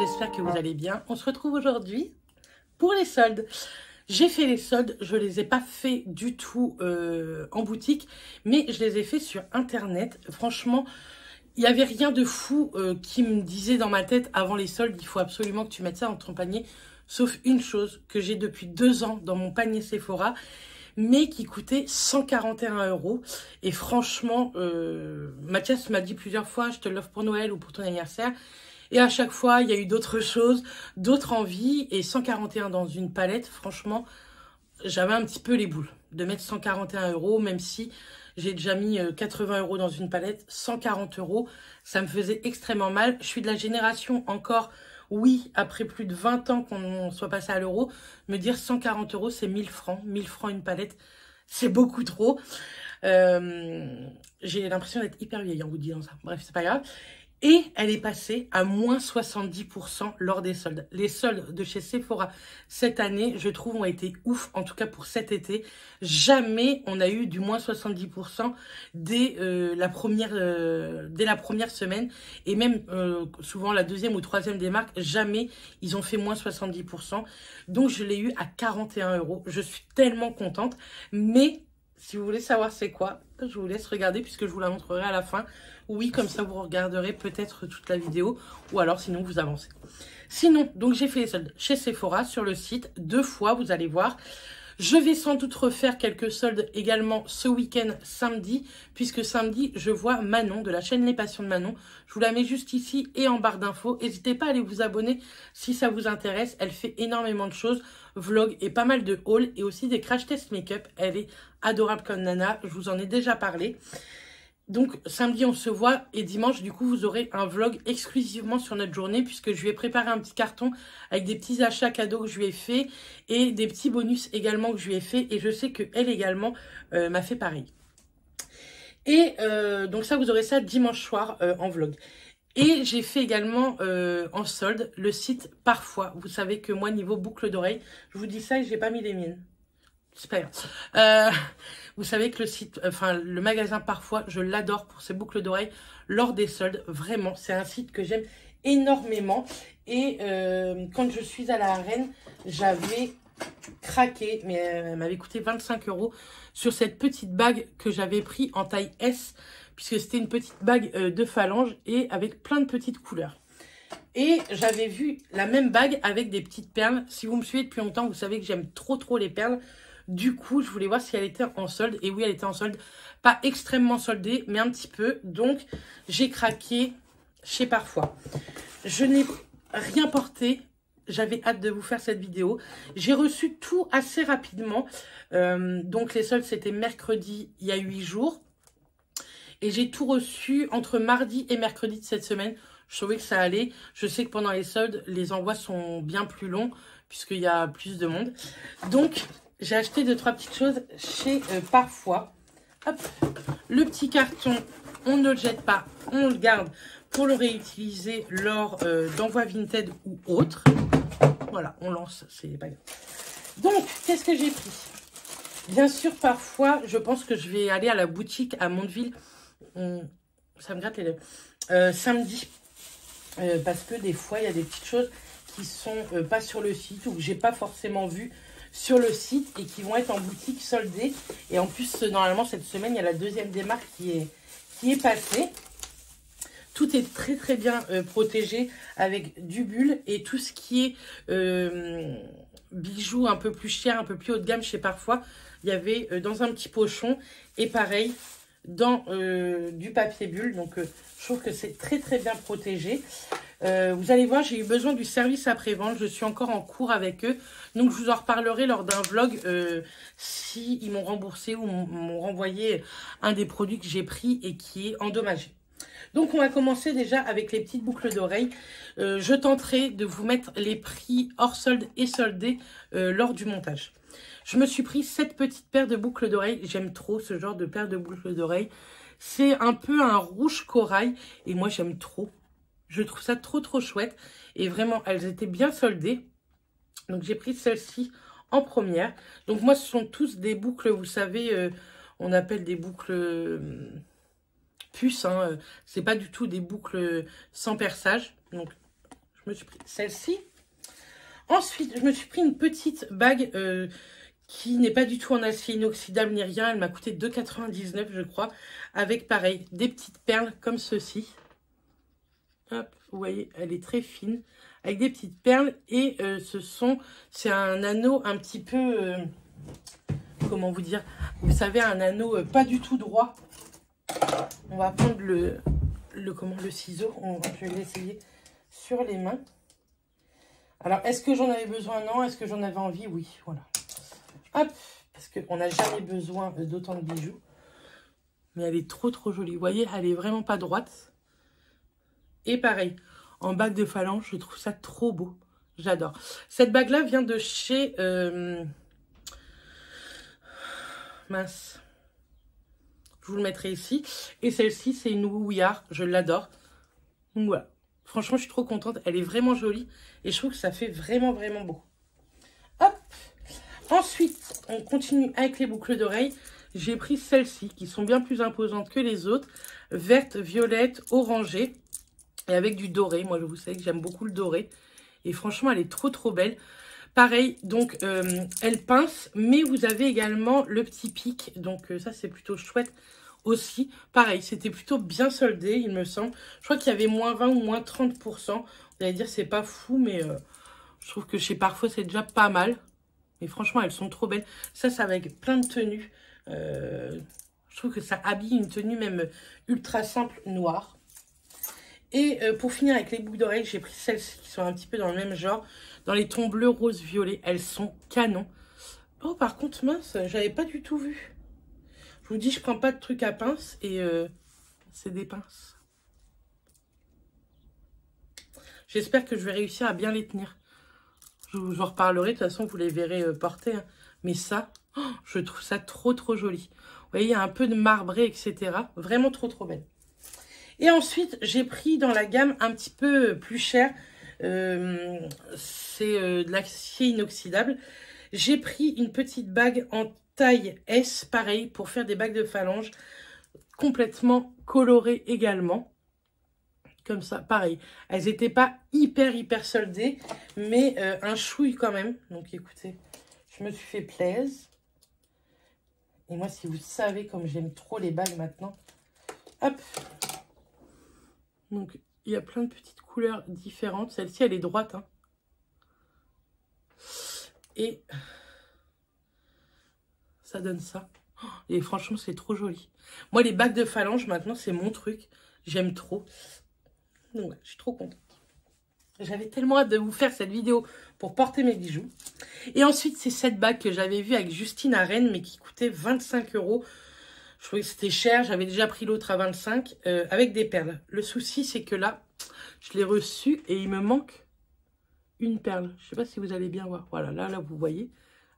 j'espère que vous allez bien. On se retrouve aujourd'hui pour les soldes. J'ai fait les soldes, je ne les ai pas fait du tout en boutique, mais je les ai fait sur internet. Franchement, il n'y avait rien de fou qui me disait dans ma tête avant les soldes, il faut absolument que tu mettes ça dans ton panier. Sauf une chose que j'ai depuis 2 ans dans mon panier Sephora, mais qui coûtait 141 €. Et franchement, Mathias m'a dit plusieurs fois, je te l'offre pour Noël ou pour ton anniversaire. Et à chaque fois, il y a eu d'autres choses, d'autres envies. Et 141 dans une palette, franchement, j'avais un petit peu les boules de mettre 141 €, même si j'ai déjà mis 80 € dans une palette. 140 €, ça me faisait extrêmement mal. Je suis de la génération encore, oui, après plus de 20 ans qu'on soit passé à l'euro, me dire 140 €, c'est 1000 francs. 1000 francs une palette, c'est beaucoup trop. J'ai l'impression d'être hyper vieille en vous disant ça. Bref, c'est pas grave. Et elle est passée à moins 70% lors des soldes. Les soldes de chez Sephora cette année, je trouve, ont été ouf, en tout cas pour cet été. Jamais on a eu du moins 70% dès la première semaine. Et même souvent la deuxième ou troisième des marques, jamais ils ont fait moins 70%. Donc je l'ai eu à 41 €. Je suis tellement contente. Mais si vous voulez savoir c'est quoi, je vous laisse regarder puisque je vous la montrerai à la fin. Oui, comme ça vous regarderez peut-être toute la vidéo ou alors sinon vous avancez. Sinon, donc j'ai fait les soldes chez Sephora sur le site 2 fois, vous allez voir. Je vais sans doute refaire quelques soldes également ce week-end samedi, puisque samedi, je vois Manon de la chaîne Les Passions de Manon. Je vous la mets juste ici et en barre d'infos. N'hésitez pas à aller vous abonner si ça vous intéresse. Elle fait énormément de choses, vlog et pas mal de hauls et aussi des crash test make-up. Elle est adorable comme Nana, je vous en ai déjà parlé. Donc samedi on se voit et dimanche du coup vous aurez un vlog exclusivement sur notre journée puisque je lui ai préparé un petit carton avec des petits achats cadeaux que je lui ai fait et des petits bonus également que je lui ai fait et je sais qu'elle également m'a fait pareil. Et donc ça vous aurez ça dimanche soir en vlog. Et j'ai fait également en solde le site Parfois. Vous savez que moi niveau boucle d'oreille, je vous dis ça et j'ai pas mis les miennes. C'est pas grave. Vous savez que le site, le magasin Parfois, je l'adore pour ses boucles d'oreilles lors des soldes. Vraiment, c'est un site que j'aime énormément. Et quand je suis à la Arène, j'avais craqué, mais elle m'avait coûté 25 € sur cette petite bague que j'avais pris en taille S, puisque c'était une petite bague de phalange et avec plein de petites couleurs. Et j'avais vu la même bague avec des petites perles. Si vous me suivez depuis longtemps, vous savez que j'aime trop les perles. Du coup, je voulais voir si elle était en solde. Et oui, elle était en solde. Pas extrêmement soldée, mais un petit peu. Donc, j'ai craqué chez Parfois. Je n'ai rien porté. J'avais hâte de vous faire cette vidéo. J'ai reçu tout assez rapidement. Donc, les soldes, c'était mercredi, il y a 8 jours. Et j'ai tout reçu entre mardi et mercredi de cette semaine. Je trouvais que ça allait. Je sais que pendant les soldes, les envois sont bien plus longs puisqu'il y a plus de monde. Donc, j'ai acheté 2-3 petites choses chez Parfois. Hop, le petit carton, on ne le jette pas, on le garde pour le réutiliser lors d'envois Vinted ou autres. Voilà, on lance, c'est pas grave. Donc, qu'est-ce que j'ai pris? Bien sûr, Parfois, je pense que je vais aller à la boutique à Mondeville. Ça me gratte les lèvres. Samedi. Parce que des fois, il y a des petites choses qui sont pas sur le site ou que j'ai pas forcément vu sur le site et qui vont être en boutique soldées. Et en plus, normalement, cette semaine, il y a la deuxième des marques qui est passée. Tout est très bien protégé avec du bulle et tout ce qui est bijoux un peu plus cher, un peu plus haut de gamme chez Parfois. Il y avait dans un petit pochon et pareil dans du papier bulle. Donc, je trouve que c'est très bien protégé. Vous allez voir, j'ai eu besoin du service après-vente. Je suis encore en cours avec eux. Donc, je vous en reparlerai lors d'un vlog si ils m'ont remboursé ou m'ont renvoyé un des produits que j'ai pris et qui est endommagé. Donc, on va commencer déjà avec les petites boucles d'oreilles. Je tenterai de vous mettre les prix hors solde et soldés lors du montage. Je me suis pris cette petite paire de boucles d'oreilles. J'aime trop ce genre de paire de boucles d'oreilles. C'est un peu un rouge corail et moi, j'aime trop. Je trouve ça trop chouette. Et vraiment, elles étaient bien soldées. Donc, j'ai pris celle-ci en première. Donc, moi, ce sont tous des boucles, vous savez, on appelle des boucles puces. Hein. C'est pas du tout des boucles sans perçage. Donc, je me suis pris celle-ci. Ensuite, je me suis pris une petite bague qui n'est pas du tout en acier inoxydable ni rien. Elle m'a coûté 2,99 je crois. Avec pareil, des petites perles comme ceci. Hop, vous voyez, elle est très fine. Avec des petites perles. Et c'est un anneau un petit peu... comment vous dire? Vous savez, un anneau pas du tout droit. On va prendre le ciseau. Je vais l'essayer sur les mains. Alors, est-ce que j'en avais besoin? Non. Est-ce que j'en avais envie? Oui, voilà. Hop, parce qu'on n'a jamais besoin d'autant de bijoux. Mais elle est trop, trop jolie. Vous voyez, elle est vraiment pas droite. Et pareil, en bague de phalange, je trouve ça trop beau. J'adore. Cette bague-là vient de chez... mince. Je vous le mettrai ici. Et celle-ci, c'est une Ouillard. Je l'adore. Donc voilà. Franchement, je suis trop contente. Elle est vraiment jolie. Et je trouve que ça fait vraiment, vraiment beau. Hop. Ensuite, on continue avec les boucles d'oreilles. J'ai pris celles-ci qui sont bien plus imposantes que les autres. Verte, violette, orangée. Et avec du doré. Moi, vous savez que j'aime beaucoup le doré. Et franchement, elle est trop, trop belle. Pareil, donc, elle pince. Mais vous avez également le petit pic. Donc, ça, c'est plutôt chouette. Aussi, pareil, c'était plutôt bien soldé, il me semble. Je crois qu'il y avait moins 20 ou moins 30%. Vous allez dire, c'est pas fou, mais je trouve que chez Parfois, c'est déjà pas mal. Mais franchement, elles sont trop belles. Ça, c'est avec plein de tenues. Je trouve que ça habille une tenue même ultra simple, noire. Et pour finir avec les boucles d'oreilles, j'ai pris celles-ci qui sont un petit peu dans le même genre. Dans les tons bleu, rose, violet. Elles sont canon. Oh, par contre, mince, j'avais pas du tout vu. Je vous dis, je prends pas de trucs à pince et c'est des pinces. J'espère que je vais réussir à bien les tenir. Je vous en reparlerai, de toute façon, vous les verrez porter. Hein. Mais ça, oh, je trouve ça trop, trop joli. Vous voyez, il y a un peu de marbré, etc. Vraiment trop, trop belle. Et ensuite, j'ai pris dans la gamme un petit peu plus cher. C'est de l'acier inoxydable. J'ai pris une petite bague en taille S, pareil, pour faire des bagues de phalange, complètement colorées également. Comme ça, pareil. Elles n'étaient pas hyper soldées, mais un chouille quand même. Donc écoutez, je me suis fait plaisir. Et moi, si vous savez comme j'aime trop les bagues maintenant. Hop. Donc, il y a plein de petites couleurs différentes. Celle-ci, elle est droite. Hein. Et... ça donne ça. Et franchement, c'est trop joli. Moi, les bagues de phalange, maintenant, c'est mon truc. J'aime trop. Donc, ouais, je suis trop contente. J'avais tellement hâte de vous faire cette vidéo pour porter mes bijoux. Et ensuite, c'est cette bague que j'avais vue avec Justine à Rennes, mais qui coûtait 25 €. Je trouvais que c'était cher. J'avais déjà pris l'autre à 25 avec des perles. Le souci, c'est que là, je l'ai reçue et il me manque une perle. Je ne sais pas si vous allez bien voir. Voilà, là, vous voyez.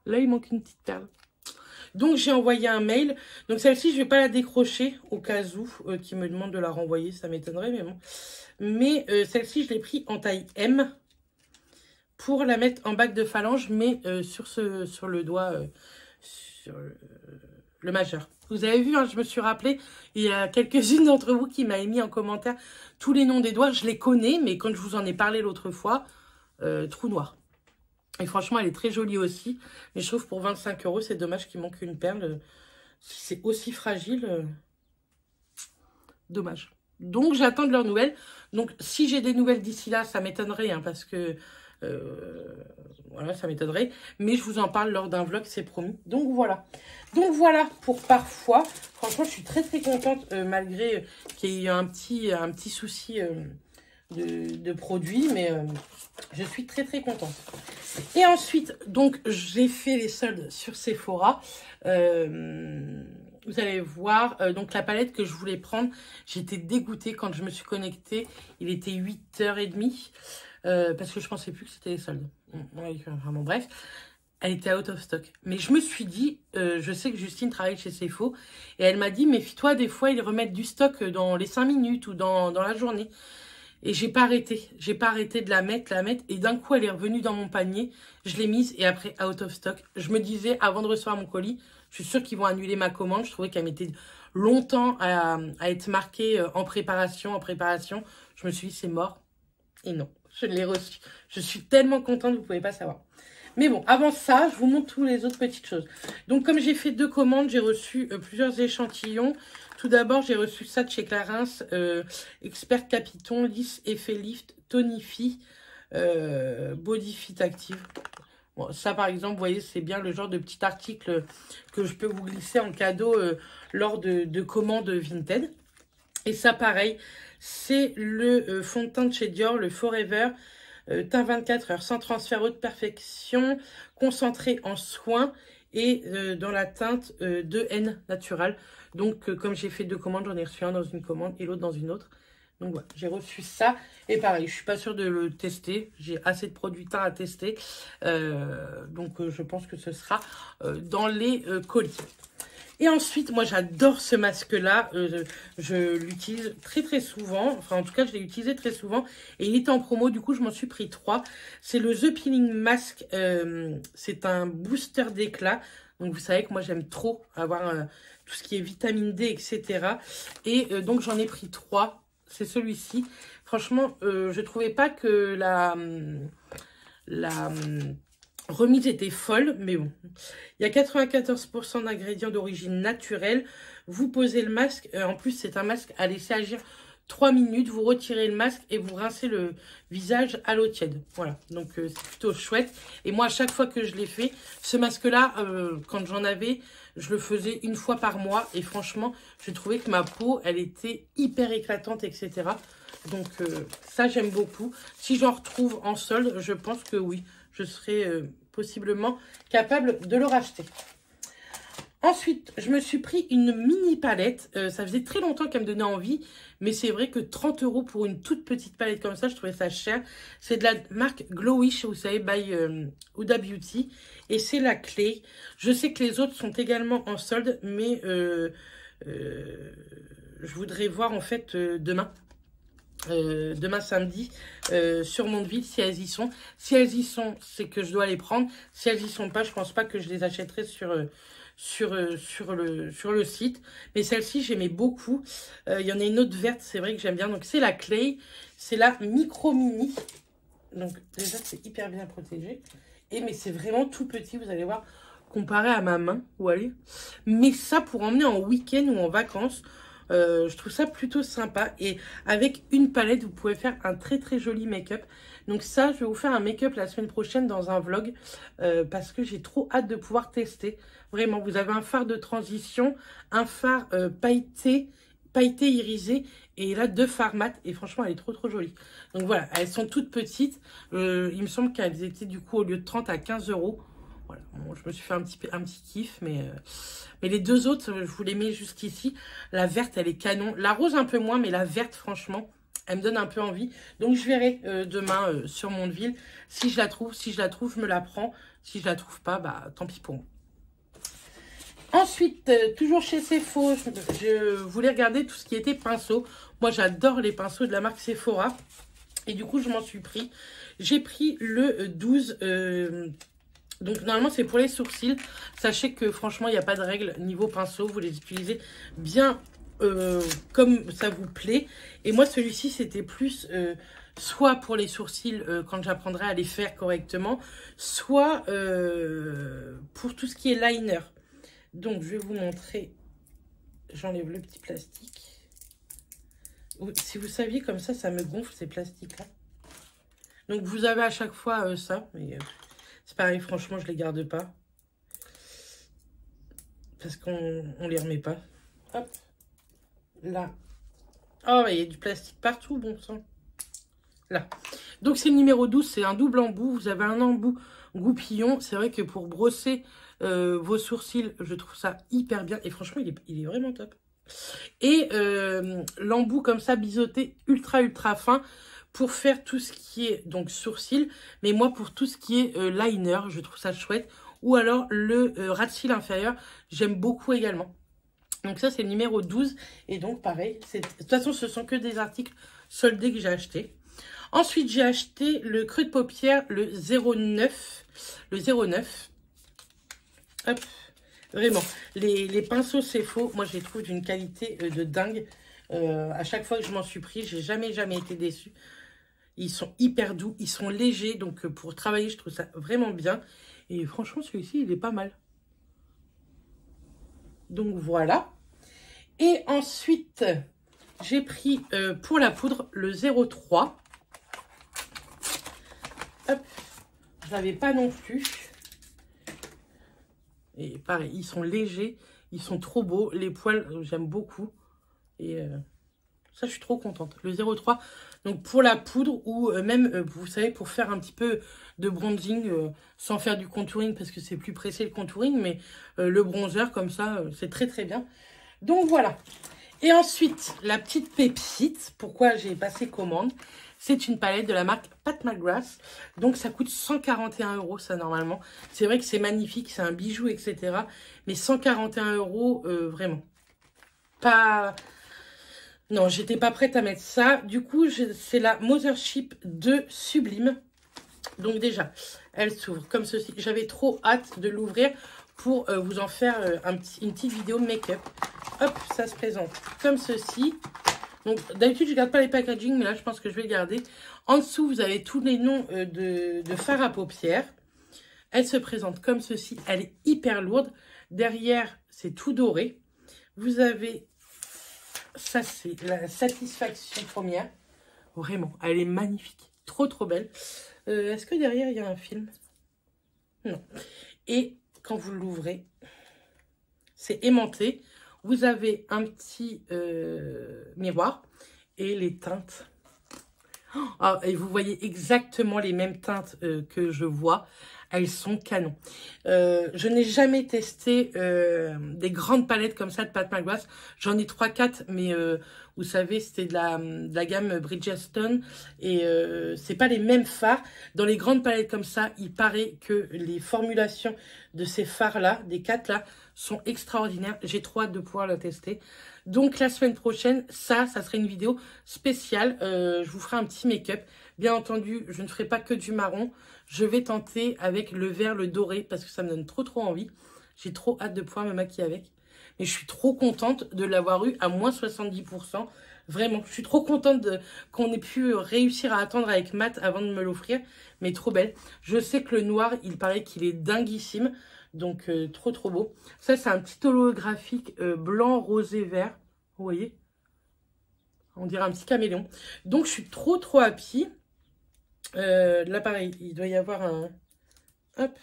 Là, il manque une petite perle. Donc, j'ai envoyé un mail. Donc, celle-ci, je ne vais pas la décrocher au cas où qui me demande de la renvoyer. Ça m'étonnerait, mais bon. Mais celle-ci, je l'ai pris en taille M pour la mettre en bague de phalange, mais sur le doigt, sur le majeur. Vous avez vu, hein, je me suis rappelé, il y a quelques-unes d'entre vous qui m'avaient mis en commentaire tous les noms des doigts. Je les connais, mais quand je vous en ai parlé l'autre fois, trou noir. Et franchement, elle est très jolie aussi. Mais je trouve pour 25 €, c'est dommage qu'il manque une perle. Si c'est aussi fragile, dommage. Donc, j'attends de leurs nouvelles. Donc, si j'ai des nouvelles d'ici là, ça m'étonnerait, hein, parce que... voilà, ça m'étonnerait. Mais je vous en parle lors d'un vlog, c'est promis. Donc, voilà. Donc, voilà pour Parfois. Franchement, je suis très, très contente, malgré qu'il y ait eu un petit souci de produit. Mais je suis très, très contente. Et ensuite, donc, j'ai fait les soldes sur Sephora. Vous allez voir, donc la palette que je voulais prendre, j'étais dégoûtée quand je me suis connectée. Il était 8h30, parce que je pensais plus que c'était les soldes. Vraiment, bref, elle était out of stock. Mais je me suis dit, je sais que Justine travaille chez Sephora, et elle m'a dit, méfie-toi, des fois, ils remettent du stock dans les 5 minutes ou dans la journée. Et j'ai pas arrêté de la mettre, et d'un coup, elle est revenue dans mon panier. Je l'ai mise, et après, out of stock. Je me disais, avant de recevoir mon colis, je suis sûre qu'ils vont annuler ma commande. Je trouvais qu'elle mettait longtemps à être marquée en préparation. Je me suis dit, c'est mort. Et non, je l'ai reçu. Je suis tellement contente, vous ne pouvez pas savoir. Mais bon, avant ça, je vous montre toutes les autres petites choses. Donc, comme j'ai fait 2 commandes, j'ai reçu plusieurs échantillons. Tout d'abord, j'ai reçu ça de chez Clarins, Expert Capiton, Lisse, Effet Lift, Tonifie, Body Fit Active. Bon, ça, par exemple, vous voyez, c'est bien le genre de petit article que je peux vous glisser en cadeau lors de commandes Vinted. Et ça, pareil, c'est le fond de teint de chez Dior, le Forever, teint 24 heures, sans transfert haute perfection, concentré en soins et dans la teinte 2N naturelle. Donc, comme j'ai fait 2 commandes, j'en ai reçu un dans une commande et l'autre dans une autre. Donc, voilà, j'ai reçu ça. Et pareil, je suis pas sûre de le tester. J'ai assez de produits teint à tester. Donc, je pense que ce sera dans les colis. Et ensuite, moi, j'adore ce masque-là. Je l'utilise très, très souvent. Enfin, en tout cas, je l'ai utilisé très souvent. Et il était en promo. Du coup, je m'en suis pris 3. C'est le The Peeling Mask. C'est un booster d'éclat. Donc, vous savez que moi, j'aime trop avoir tout ce qui est vitamine D, etc. Et donc, j'en ai pris 3. C'est celui-ci. Franchement, je trouvais pas que la remise était folle, mais bon. Il y a 94% d'ingrédients d'origine naturelle. Vous posez le masque. En plus, c'est un masque à laisser agir 3 minutes. Vous retirez le masque et vous rincez le visage à l'eau tiède. Voilà, donc c'est plutôt chouette. Et moi, à chaque fois que je l'ai fait, ce masque-là, quand j'en avais, je le faisais 1 fois par mois. Et franchement, je trouvais que ma peau, elle était hyper éclatante, etc. Donc ça, j'aime beaucoup. Si j'en retrouve en solde, je pense que oui, je serai possiblement capable de le racheter. Ensuite, je me suis pris une mini palette. Ça faisait très longtemps qu'elle me donnait envie. Mais c'est vrai que 30 € pour une toute petite palette comme ça, je trouvais ça cher. C'est de la marque Glowish, vous savez, by Huda Beauty. Et c'est la Clay. Je sais que les autres sont également en solde. Mais je voudrais voir en fait demain. Demain samedi sur Mondeville si elles y sont. Si elles y sont, c'est que je dois les prendre. Si elles y sont pas, je pense pas que je les achèterai sur le site. Mais celle-ci, j'aimais beaucoup. Il y en a une autre verte, c'est vrai que j'aime bien. Donc c'est la Clay, c'est la Micro Mini. Donc déjà, c'est hyper bien protégé. Mais c'est vraiment tout petit, vous allez voir, comparé à ma main. Où aller. Mais ça, pour emmener en week-end ou en vacances, je trouve ça plutôt sympa. Et avec une palette, vous pouvez faire un très très joli make-up. Donc ça, je vais vous faire un make-up la semaine prochaine dans un vlog. Parce que j'ai trop hâte de pouvoir tester. Vraiment, vous avez un fard de transition, un fard pailleté irisé. Et là, 2 fards mat. Et franchement, elle est trop trop jolie. Donc voilà, elles sont toutes petites. Il me semble qu'elles étaient du coup au lieu de 30 à 15 €. Voilà, bon, je me suis fait un petit kiff, mais les 2 autres, je vous les mets juste ici. La verte, elle est canon. La rose, un peu moins, mais la verte, franchement, elle me donne un peu envie. Donc, je verrai demain sur Mondeville. Si je la trouve, je me la prends. Si je la trouve pas, bah, tant pis pour moi. Ensuite, toujours chez Sephora, je voulais regarder tout ce qui était pinceau. Moi, j'adore les pinceaux de la marque Sephora. Et du coup, je m'en suis pris. J'ai pris le 12... donc, normalement, c'est pour les sourcils. Sachez que, franchement, il n'y a pas de règle niveau pinceau. Vous les utilisez bien comme ça vous plaît. Et moi, celui-ci, c'était plus soit pour les sourcils quand j'apprendrai à les faire correctement, soit pour tout ce qui est liner. Donc, je vais vous montrer. J'enlève le petit plastique. Si vous saviez, comme ça me gonfle ces plastiques-là. Donc, vous avez à chaque fois ça. Mais c'est pareil, franchement, je les garde pas. Parce qu'on les remet pas. Hop. Là. Oh, il y a du plastique partout, bon sang. Là. Donc, c'est le numéro 12. C'est un double embout. Vous avez un embout goupillon. C'est vrai que pour brosser vos sourcils, je trouve ça hyper bien. Et franchement, il est vraiment top. Et l'embout comme ça, biseauté, ultra fin. Pour faire tout ce qui est donc sourcil, mais moi pour tout ce qui est liner, je trouve ça chouette. Ou alors le ras de cils inférieur, j'aime beaucoup également. Donc ça c'est le numéro 12. Et donc pareil, de toute façon ce sont que des articles soldés que j'ai achetés. Ensuite j'ai acheté le creux de paupière, le 09. Le 09. Hop, vraiment. Les pinceaux c'est faux. Moi je les trouve d'une qualité de dingue. À chaque fois que je m'en suis pris, j'ai jamais été déçue. Ils sont hyper doux, ils sont légers. Donc, pour travailler, je trouve ça vraiment bien. Et franchement, celui-ci, il est pas mal. Donc, voilà. Et ensuite, j'ai pris pour la poudre le 03. Hop. Je l'avais pas non plus. Et pareil, ils sont légers. Ils sont trop beaux. Les poils, j'aime beaucoup. Et ça, je suis trop contente. Le 03, donc pour la poudre ou même, vous savez, pour faire un petit peu de bronzing sans faire du contouring parce que c'est plus pressé le contouring. Mais le bronzer, comme ça, c'est très très bien. Donc voilà. Et ensuite, la petite pépite, pourquoi j'ai passé commande, c'est une palette de la marque Pat McGrath. Donc, ça coûte 141 € ça, normalement. C'est vrai que c'est magnifique, c'est un bijou, etc. Mais 141 €, vraiment. Pas... Non, j'étais pas prête à mettre ça. Du coup, c'est la Mothership 2 Sublime. Donc déjà, elle s'ouvre comme ceci. J'avais trop hâte de l'ouvrir pour vous en faire une petite vidéo make-up. Hop, ça se présente comme ceci. Donc d'habitude, je ne garde pas les packaging, mais là, je pense que je vais le garder. En dessous, vous avez tous les noms de fards à paupières. Elle se présente comme ceci. Elle est hyper lourde. Derrière, c'est tout doré. Vous avez... Ça, c'est la satisfaction première. Vraiment, elle est magnifique. Trop, trop belle. Est-ce que derrière, il y a un film? Non. Et quand vous l'ouvrez, c'est aimanté. Vous avez un petit miroir et les teintes. Oh, et vous voyez exactement les mêmes teintes que je vois. Elles sont canon. Je n'ai jamais testé des grandes palettes comme ça de Pat McGrath. J'en ai 3-4, mais vous savez, c'était de la gamme Bridgestone. Et c'est pas les mêmes fards. Dans les grandes palettes comme ça, il paraît que les formulations de ces fards-là, des 4-là, sont extraordinaires. J'ai trop hâte de pouvoir la tester. Donc, la semaine prochaine, ça serait une vidéo spéciale. Je vous ferai un petit make-up. Bien entendu, je ne ferai pas que du marron. Je vais tenter avec le vert, le doré, parce que ça me donne trop envie. J'ai trop hâte de pouvoir me maquiller avec. Mais je suis trop contente de l'avoir eu à moins 70%. Vraiment, je suis trop contente qu'on ait pu réussir à attendre avec mat avant de me l'offrir. Mais trop belle. Je sais que le noir, il paraît qu'il est dinguissime. Donc, trop beau. Ça, c'est un petit holographique blanc, rosé, vert. Vous voyez? On dirait un petit caméléon. Donc, je suis trop happy. Là, pareil, il doit y avoir un... Hop.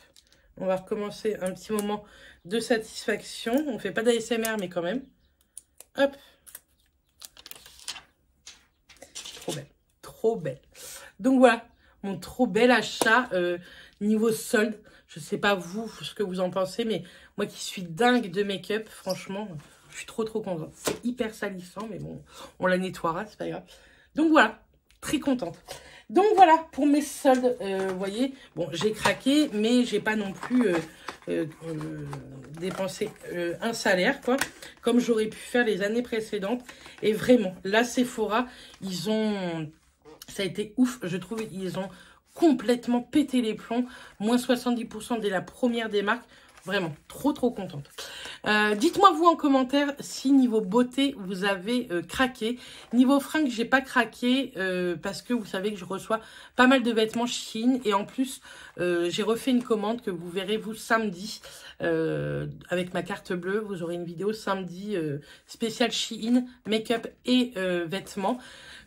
On va recommencer un petit moment de satisfaction. On ne fait pas d'ASMR, mais quand même. Hop. Trop belle. Trop belle. Donc, voilà. Mon trop bel achat niveau solde. Je ne sais pas vous, ce que vous en pensez, mais moi qui suis dingue de make-up, franchement, je suis trop contente. C'est hyper salissant, mais bon, on la nettoiera, c'est pas grave. Donc voilà, très contente. Donc voilà, pour mes soldes, vous voyez, bon, j'ai craqué, mais j'ai pas non plus dépensé un salaire, quoi, comme j'aurais pu faire les années précédentes. Et vraiment, la Sephora, ils ont... Ça a été ouf, je trouve, ils ont complètement pété les plombs. Moins 70% dès la première des marques. Vraiment, trop contente. Dites-moi vous en commentaire si niveau beauté, vous avez craqué. Niveau fringues, j'ai pas craqué parce que vous savez que je reçois pas mal de vêtements Shein. Et en plus, j'ai refait une commande que vous verrez vous samedi avec ma carte bleue. Vous aurez une vidéo samedi spéciale Shein, make-up et vêtements.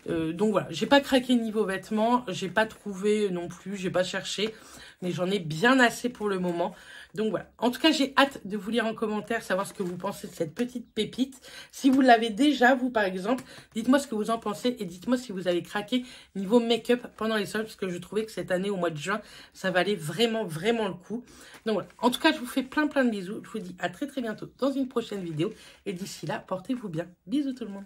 Donc voilà, j'ai pas craqué niveau vêtements, j'ai pas trouvé non plus, j'ai pas cherché, mais j'en ai bien assez pour le moment. Donc voilà, en tout cas j'ai hâte de vous lire en commentaire, savoir ce que vous pensez de cette petite pépite. Si vous l'avez déjà, vous par exemple, dites-moi ce que vous en pensez et dites-moi si vous avez craqué niveau make-up pendant les soldes, parce que je trouvais que cette année au mois de juin, ça valait vraiment le coup. Donc voilà, en tout cas je vous fais plein de bisous, je vous dis à très bientôt dans une prochaine vidéo et d'ici là, portez-vous bien. Bisous tout le monde.